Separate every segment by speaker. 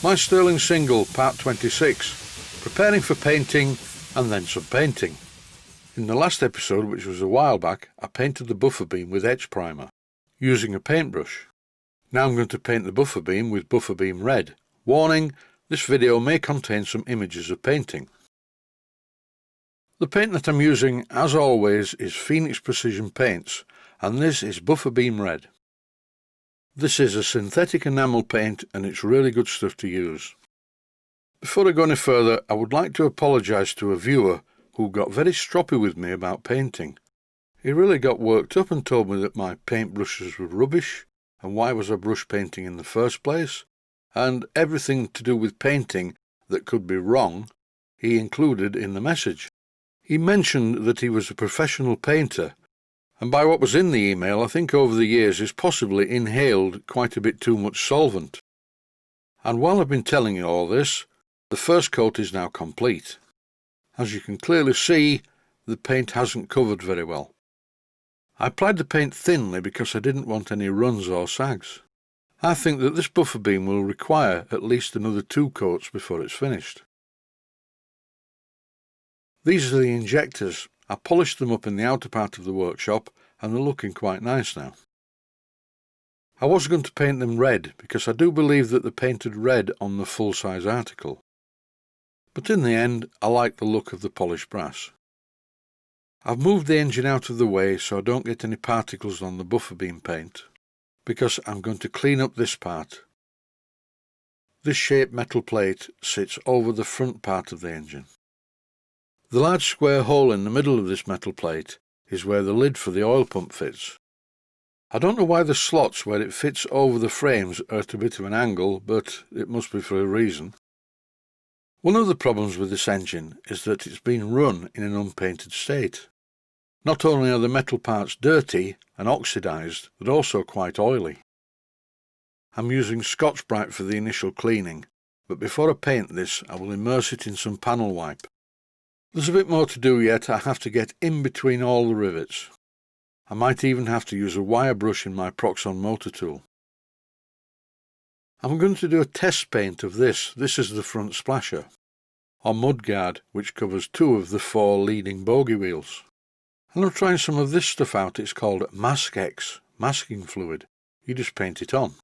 Speaker 1: My Stirling single, part 26, preparing for painting and then some painting. In the last episode, which was a while back, I painted the buffer beam with etch primer, using a paintbrush. Now I'm going to paint the buffer beam with buffer beam red. Warning, this video may contain some images of painting. The paint that I'm using, as always, is Phoenix Precision Paints, and this is buffer beam red. This is a synthetic enamel paint and it's really good stuff to use. Before I go any further, I would like to apologise to a viewer who got very stroppy with me about painting. He really got worked up and told me that my paintbrushes were rubbish, and why was I brush painting in the first place, and everything to do with painting that could be wrong he included in the message. He mentioned that he was a professional painter, and by what was in the email I think over the years he's possibly inhaled quite a bit too much solvent. And while I've been telling you all this, the first coat is now complete. As you can clearly see, the paint hasn't covered very well. I applied the paint thinly because I didn't want any runs or sags. I think that this buffer beam will require at least another 2 coats before it's finished. These are the injectors. I polished them up in the outer part of the workshop and they're looking quite nice now. I was going to paint them red because I do believe that they're painted red on the full-size article. But in the end, I like the look of the polished brass. I've moved the engine out of the way so I don't get any particles on the buffer beam paint, because I'm going to clean up this part. This shaped metal plate sits over the front part of the engine. The large square hole in the middle of this metal plate is where the lid for the oil pump fits. I don't know why the slots where it fits over the frames are at a bit of an angle, but it must be for a reason. One of the problems with this engine is that it's been run in an unpainted state. Not only are the metal parts dirty and oxidised, but also quite oily. I'm using Scotch-Brite for the initial cleaning, but before I paint this I will immerse it in some panel wipe. There's a bit more to do yet. I have to get in between all the rivets. I might even have to use a wire brush in my Proxxon motor tool. I'm going to do a test paint of this. This is the front splasher, or Mudguard, which covers 2 of the 4 leading bogie wheels. And I'm trying some of this stuff out. It's called Mask X, masking fluid. You just paint it on.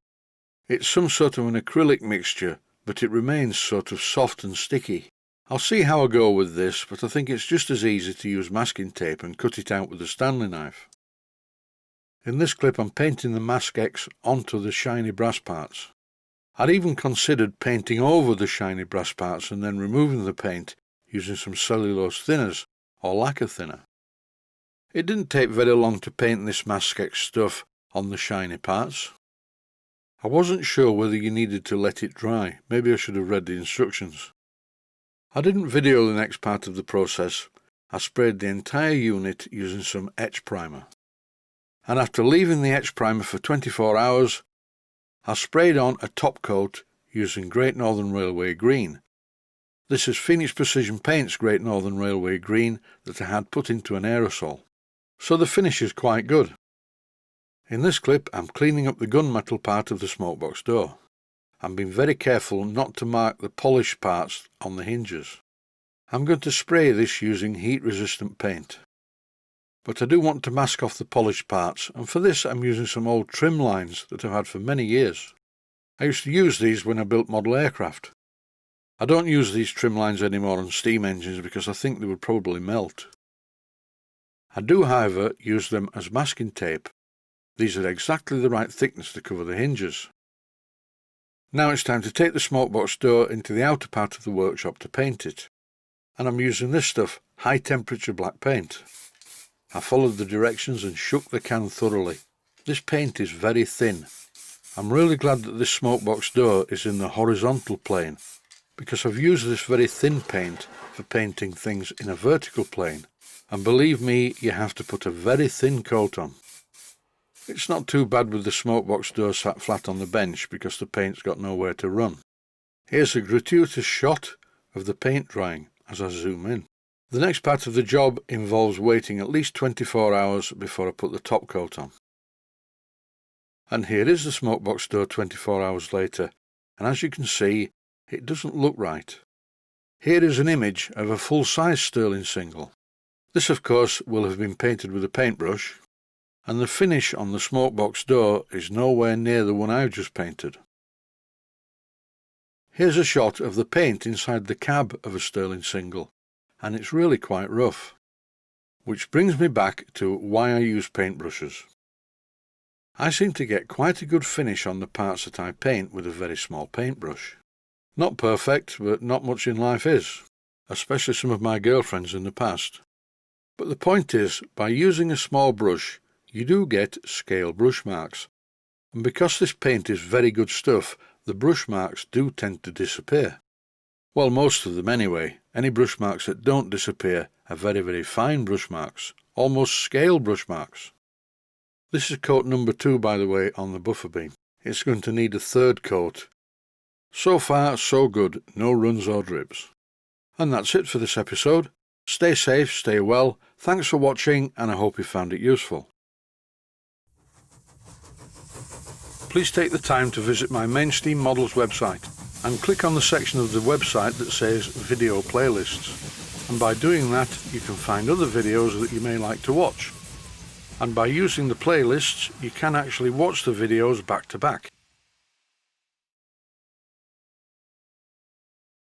Speaker 1: It's some sort of an acrylic mixture, but it remains sort of soft and sticky. I'll see how I go with this, but I think it's just as easy to use masking tape and cut it out with a Stanley knife. In this clip I'm painting the Mask X onto the shiny brass parts. I'd even considered painting over the shiny brass parts and then removing the paint using some cellulose thinners or lacquer thinner. It didn't take very long to paint this Mask X stuff on the shiny parts. I wasn't sure whether you needed to let it dry. Maybe I should have read the instructions. I didn't video the next part of the process. I sprayed the entire unit using some etch primer. And after leaving the etch primer for 24 hours, I sprayed on a top coat using Great Northern Railway green. This is Phoenix Precision Paints Great Northern Railway green that I had put into an aerosol. So the finish is quite good. In this clip I'm cleaning up the gunmetal part of the smokebox door. I'm being very careful not to mark the polished parts on the hinges. I'm going to spray this using heat-resistant paint. But I do want to mask off the polished parts, and for this I'm using some old trim lines that I've had for many years. I used to use these when I built model aircraft. I don't use these trim lines anymore on steam engines because I think they would probably melt. I do, however, use them as masking tape. These are exactly the right thickness to cover the hinges. Now it's time to take the smokebox door into the outer part of the workshop to paint it. And I'm using this stuff, high temperature black paint. I followed the directions and shook the can thoroughly. This paint is very thin. I'm really glad that this smokebox door is in the horizontal plane, because I've used this very thin paint for painting things in a vertical plane, and believe me, you have to put a very thin coat on. It's not too bad with the smokebox door sat flat on the bench because the paint's got nowhere to run. Here's a gratuitous shot of the paint drying as I zoom in. The next part of the job involves waiting at least 24 hours before I put the top coat on. And here is the smokebox door 24 hours later, and as you can see, it doesn't look right. Here is an image of a full-size Stirling single. This of course will have been painted with a paintbrush, and the finish on the smokebox door is nowhere near the one I've just painted. Here's a shot of the paint inside the cab of a Stirling single, and it's really quite rough. Which brings me back to why I use paintbrushes. I seem to get quite a good finish on the parts that I paint with a very small paintbrush. Not perfect, but not much in life is, especially some of my girlfriends in the past. But the point is, by using a small brush, you do get scale brush marks, and because this paint is very good stuff, the brush marks do tend to disappear. Well, most of them anyway. Any brush marks that don't disappear are very, very fine brush marks, almost scale brush marks. This is coat number 2, by the way, on the buffer beam. It's going to need a third coat. So far, so good, no runs or drips. And that's it for this episode. Stay safe, stay well, thanks for watching, and I hope you found it useful. Please take the time to visit my Mainsteam Models website and click on the section of the website that says Video Playlists. And by doing that, you can find other videos that you may like to watch. And by using the playlists, you can actually watch the videos back to back.